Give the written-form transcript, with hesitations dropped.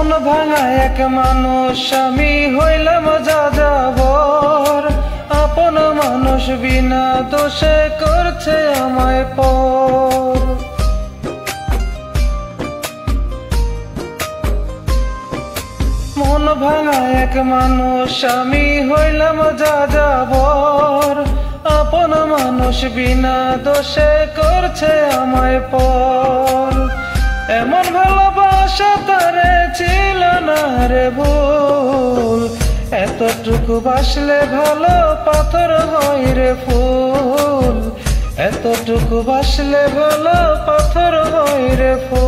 মন ভাঙা এক মানুষ আমি হইলাম যাযাবর, আপন মানুষ বিনা দোষে করছে আমায় পর। মন ভাঙা এক মানুষ আমি হইলাম যাযাবর, আপন মানুষ বিনা দোষে করছে আমায় পর। এমন ভালোবাসা তারে ছিল না রে ভুল, এতটুকু বাসলে ভালো পাথর হয় রে ফুল, এতটুকু বাসলে ভালো পাথর হয় রে ফুল।